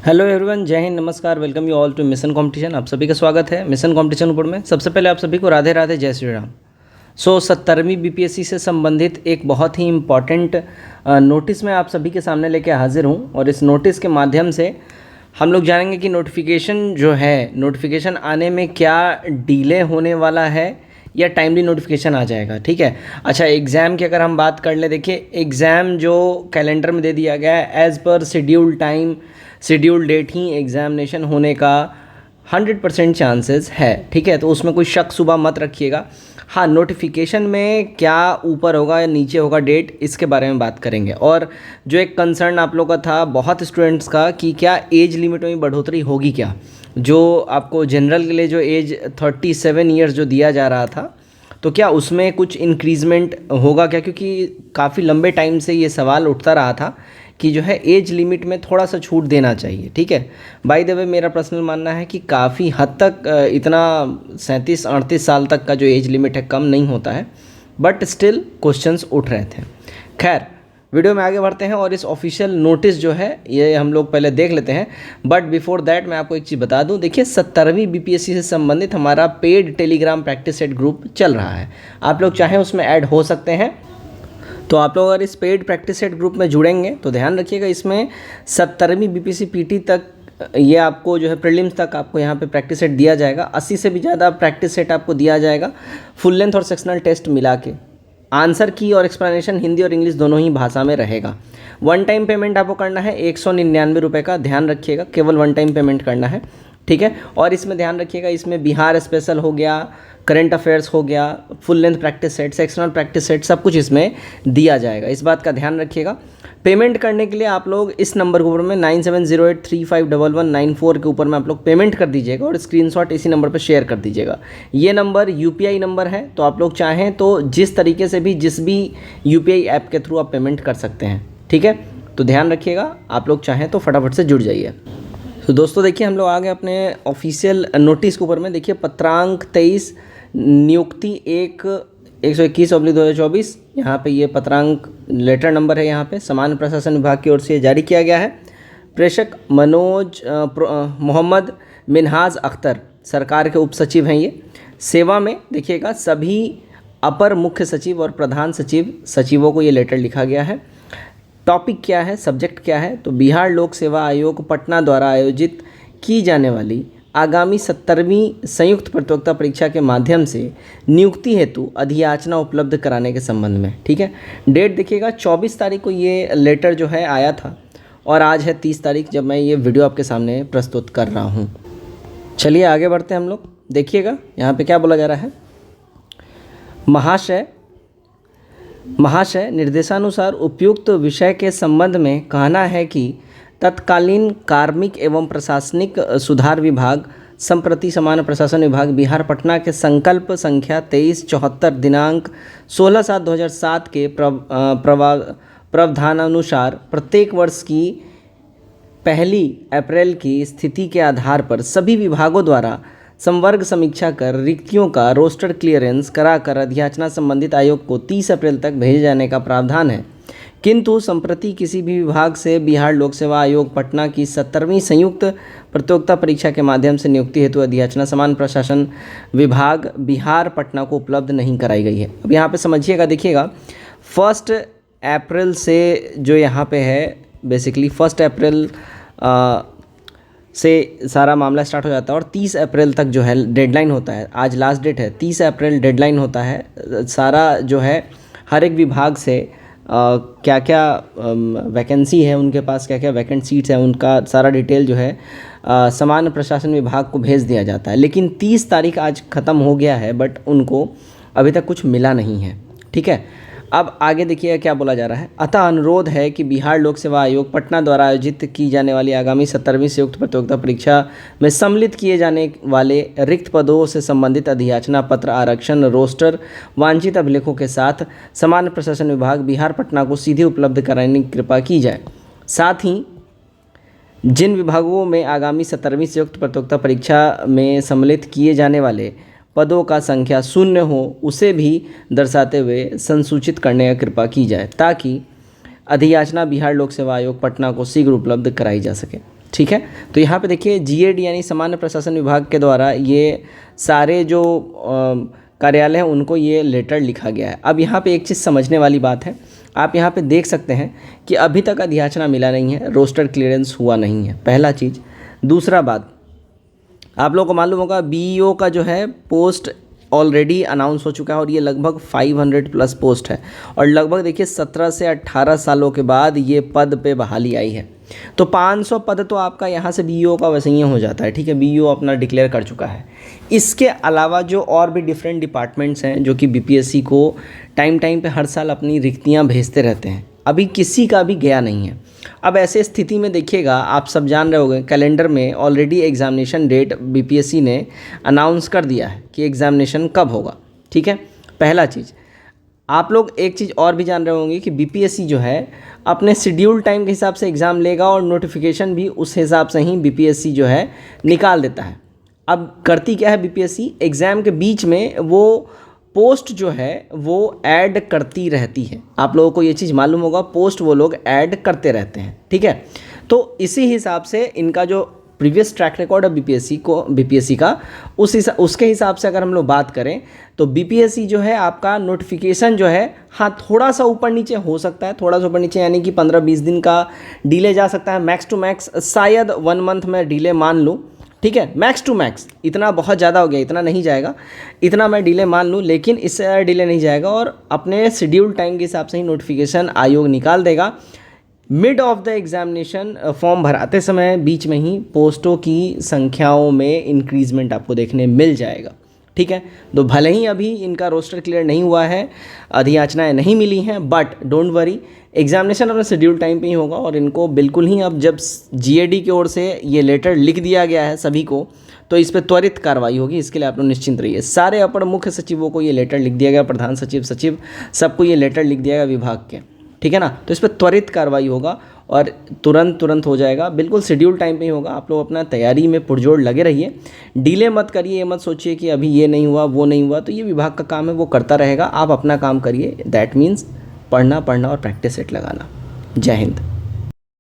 Hello everyone, जय हिंद, नमस्कार। Welcome you all to mission competition. आप सभी का स्वागत है मिशन कंपटीशन ऊपर में। सबसे पहले आप सभी को राधे राधे, जय श्री राम। 70वीं बीपीएससी से संबंधित एक बहुत ही इम्पॉर्टेंट नोटिस मैं आप सभी के सामने लेके हाजिर हूँ और इस नोटिस के माध्यम से हम लोग जानेंगे कि नोटिफिकेशन जो है, नोटिफिकेशन आने में क्या डिले होने वाला है या टाइमली नोटिफिकेशन आ जाएगा। ठीक है। अच्छा, एग्ज़ाम की अगर हम बात कर ले, देखिए एग्ज़ाम जो कैलेंडर में दे दिया गया है as per schedule time, schedule date ही एग्ज़ामिनेशन होने का 100% चांसेस है। ठीक है, तो उसमें कोई शक सुबह मत रखिएगा। हाँ, नोटिफिकेशन में क्या ऊपर होगा या नीचे होगा डेट, इसके बारे में बात करेंगे। और जो एक कंसर्न आप लोगों का था बहुत स्टूडेंट्स का कि क्या एज लिमिट में बढ़ोतरी होगी क्या, जो आपको जनरल के लिए जो एज 37 ईयर्स जो दिया जा रहा था, तो क्या उसमें कुछ इंक्रीज़मेंट होगा क्या, क्योंकि काफ़ी लंबे टाइम से ये सवाल उठता रहा था कि जो है एज लिमिट में थोड़ा सा छूट देना चाहिए। ठीक है। बाय द वे, मेरा पर्सनल मानना है कि काफ़ी हद तक इतना 37-38 साल तक का जो एज लिमिट है कम नहीं होता है, बट स्टिल क्वेश्चंस उठ रहे थे। खैर, वीडियो में आगे बढ़ते हैं और इस ऑफिशियल नोटिस जो है ये हम लोग पहले देख लेते हैं। बट बिफोर दैट मैं आपको एक चीज़ बता दूं, देखिए 70वीं बीपीएससी से संबंधित हमारा paid Telegram practice set group चल रहा है। आप लोग चाहें उसमें ऐड हो सकते हैं। तो आप लोग अगर इस पेड प्रैक्टिस सेट ग्रुप में जुड़ेंगे तो ध्यान रखिएगा, इसमें 70वीं बीपीएससी पीटी तक ये आपको जो है प्रीलिम्स तक आपको यहाँ पे प्रैक्टिस सेट दिया जाएगा। 80 से भी ज़्यादा प्रैक्टिस सेट आपको दिया जाएगा, फुल लेंथ और सेक्शनल टेस्ट मिला के। आंसर की और एक्सप्लेनेशन हिंदी और इंग्लिश दोनों ही भाषा में रहेगा। वन टाइम पेमेंट आपको करना है 199 रुपये का, ध्यान रखिएगा, केवल वन टाइम पेमेंट करना है। ठीक है। और इसमें ध्यान रखिएगा, इसमें बिहार स्पेशल हो गया, करंट अफेयर्स हो गया, full length practice set, sectional practice set, सब कुछ इसमें दिया जाएगा। इस बात का ध्यान रखिएगा। पेमेंट करने के लिए आप लोग इस नंबर के ऊपर में 9708351194 के ऊपर में आप लोग पेमेंट कर दीजिएगा और स्क्रीनशॉट इसी नंबर पर शेयर कर दीजिएगा। ये नंबर यूपीआई नंबर है, तो आप लोग चाहें तो जिस तरीके से भी, जिस भी यूपीआई ऐप के थ्रू आप पेमेंट कर सकते हैं। ठीक है, तो ध्यान रखिएगा, आप लोग चाहें तो फटाफट से जुड़ जाइए। तो दोस्तों देखिए, हम लोग आ गए अपने ऑफिशियल नोटिस के ऊपर में। देखिए पत्रांक 23 नियुक्ति 121/2024, यहाँ पे ये पत्रांक लेटर नंबर है, यहाँ पे सामान्य प्रशासन विभाग की ओर से जारी किया गया है। प्रेषक मोहम्मद मिनहाज अख्तर, सरकार के उप सचिव हैं ये। सेवा में देखिएगा सभी अपर मुख्य सचिव और प्रधान सचिवों को ये लेटर लिखा गया है। टॉपिक क्या है, सब्जेक्ट क्या है, तो बिहार लोक सेवा आयोग पटना द्वारा आयोजित की जाने वाली आगामी 70वीं संयुक्त प्रतियोगिता परीक्षा के माध्यम से नियुक्ति हेतु अधियाचना उपलब्ध कराने के संबंध में। ठीक है। डेट देखिएगा 24 तारीख को ये लेटर जो है आया था और आज है 30 तारीख जब मैं ये वीडियो आपके सामने प्रस्तुत कर रहा हूँ। चलिए आगे बढ़ते हैं हम लोग। देखिएगा यहाँ पे क्या बोला जा रहा है। महाशय, निर्देशानुसार उपयुक्त विषय के संबंध में कहना है कि तत्कालीन कार्मिक एवं प्रशासनिक सुधार विभाग संप्रति सामान्य प्रशासन विभाग बिहार पटना के संकल्प संख्या 2374 दिनांक 16/7/2007 के प्रावधानानुसार प्रत्येक वर्ष की 1 अप्रैल की स्थिति के आधार पर सभी विभागों द्वारा संवर्ग समीक्षा कर रिक्तियों का रोस्टर क्लियरेंस कराकर अधियाचना संबंधित आयोग को 30 अप्रैल तक भेजे जाने का प्रावधान है। किंतु संप्रति किसी भी विभाग से बिहार लोक सेवा आयोग पटना की 70वीं संयुक्त प्रतियोगिता परीक्षा के माध्यम से नियुक्ति हेतु अधियाचना सामान्य प्रशासन विभाग बिहार पटना को उपलब्ध नहीं कराई गई है। अब यहाँ पे समझिएगा, देखिएगा 1 अप्रैल से जो यहाँ पे है, बेसिकली 1 अप्रैल से सारा मामला स्टार्ट हो जाता है और 30 अप्रैल तक जो है डेडलाइन होता है। आज लास्ट डेट है, 30 अप्रैल डेडलाइन होता है। सारा जो है हर एक विभाग से क्या क्या वैकेंसी है उनके पास, क्या क्या वैकेंट सीट्स हैं, उनका सारा डिटेल जो है सामान्य प्रशासन विभाग को भेज दिया जाता है। लेकिन 30 तारीख आज ख़त्म हो गया है, बट उनको अभी तक कुछ मिला नहीं है। ठीक है। अब आगे देखिए क्या बोला जा रहा है। अतः अनुरोध है कि बिहार लोक सेवा आयोग पटना द्वारा आयोजित की जाने वाली आगामी 70वीं संयुक्त प्रतियोगिता परीक्षा में सम्मिलित किए जाने वाले रिक्त पदों से संबंधित अधियाचना पत्र, आरक्षण, रोस्टर वांछित अभिलेखों के साथ सामान्य प्रशासन विभाग बिहार पटना को सीधे उपलब्ध कराने की कृपा की जाए। साथ ही जिन विभागों में आगामी 70वीं संयुक्त प्रतियोगिता परीक्षा में सम्मिलित किए जाने वाले पदों का संख्या 0 हो, उसे भी दर्शाते हुए संसूचित करने की कृपा की जाए ताकि अधियाचना बिहार लोक सेवा आयोग पटना को शीघ्र उपलब्ध कराई जा सके। ठीक है। तो यहाँ पे देखिए जीएडी यानी सामान्य प्रशासन विभाग के द्वारा ये सारे जो कार्यालय हैं उनको ये लेटर लिखा गया है। अब यहाँ पे एक चीज़ समझने वाली बात है, आप यहाँ पे देख सकते हैं कि अभी तक अधियाचना मिला नहीं है, रोस्टर क्लियरेंस हुआ नहीं है, पहला चीज़। दूसरा बात, आप लोगों को मालूम होगा बीईओ का जो है पोस्ट ऑलरेडी अनाउंस हो चुका है और ये लगभग 500 प्लस पोस्ट है और लगभग देखिए 17 से 18 सालों के बाद ये पद पे बहाली आई है। तो 500 पद तो आपका यहाँ से बीईओ का वैसे ही हो जाता है, ठीक है, बीईओ अपना डिक्लेयर कर चुका है। इसके अलावा जो और भी डिफरेंट डिपार्टमेंट्स हैं जो कि बीपीएससी को टाइम टाइम पे हर साल अपनी रिक्तियाँ भेजते रहते हैं, अभी किसी का भी गया नहीं है। अब ऐसे स्थिति में देखिएगा, आप सब जान रहे होंगे कैलेंडर में ऑलरेडी एग्जामिनेशन डेट बीपीएससी ने अनाउंस कर दिया है कि एग्जामिनेशन कब होगा, ठीक है। पहला चीज़, आप लोग एक चीज़ और भी जान रहे होंगे कि बीपीएससी जो है अपने शेड्यूल टाइम के हिसाब से एग्ज़ाम लेगा और नोटिफिकेशन भी उस हिसाब से ही बीपीएससी जो है निकाल देता है। अब करती क्या है बीपीएससी, एग्ज़ाम के बीच में वो पोस्ट जो है वो ऐड करती रहती है। आप लोगों को ये चीज़ मालूम होगा, पोस्ट वो लोग ऐड करते रहते हैं, ठीक है। तो इसी हिसाब से इनका जो प्रीवियस ट्रैक रिकॉर्ड है बीपीएससी का उसके हिसाब से अगर हम लोग बात करें तो बीपीएससी जो है आपका नोटिफिकेशन जो है, हाँ थोड़ा सा ऊपर नीचे हो सकता है, थोड़ा सा ऊपर नीचे यानी कि 15-20 दिन का डिले जा सकता है, मैक्स टू मैक्स शायद 1 मंथ में डिले मान लूँ, ठीक है, मैक्स टू मैक्स। इतना बहुत ज़्यादा हो गया, इतना नहीं जाएगा, इतना मैं डिले मान लूँ, लेकिन इससे डिले नहीं जाएगा और अपने शेड्यूल टाइम के हिसाब से ही नोटिफिकेशन आयोग निकाल देगा। Mid of the examination form भराते समय बीच में ही पोस्टों की संख्याओं में इंक्रीजमेंट आपको देखने मिल जाएगा, ठीक है। तो भले ही अभी इनका रोस्टर क्लियर नहीं हुआ है, अधियाचनाएँ नहीं मिली हैं, बट डोंट वरी, एग्जामिनेशन अपने शेड्यूल टाइम पे ही होगा और इनको बिल्कुल ही अब जब जीएडी की ओर से ये लेटर लिख दिया गया है सभी को, तो इस पर त्वरित कार्रवाई होगी। इसके लिए आप लोग निश्चिंत रहिए। सारे अपर मुख्य सचिवों को ये लेटर लिख दिया गया, प्रधान सचिव, सचिव, सबको ये लेटर लिख दिया गया विभाग के, ठीक है ना। तो इस पर त्वरित कार्रवाई होगा और तुरंत हो जाएगा, बिल्कुल शेड्यूल टाइम पे ही होगा। आप लोग अपना तैयारी में पुरजोर लगे रहिए, डिले मत करिए, ये मत सोचिए कि अभी ये नहीं हुआ वो नहीं हुआ, तो ये विभाग का काम है, वो करता रहेगा, आप अपना काम करिए। दैट मीन्स पढ़ना और प्रैक्टिस सेट लगाना। जय हिंद।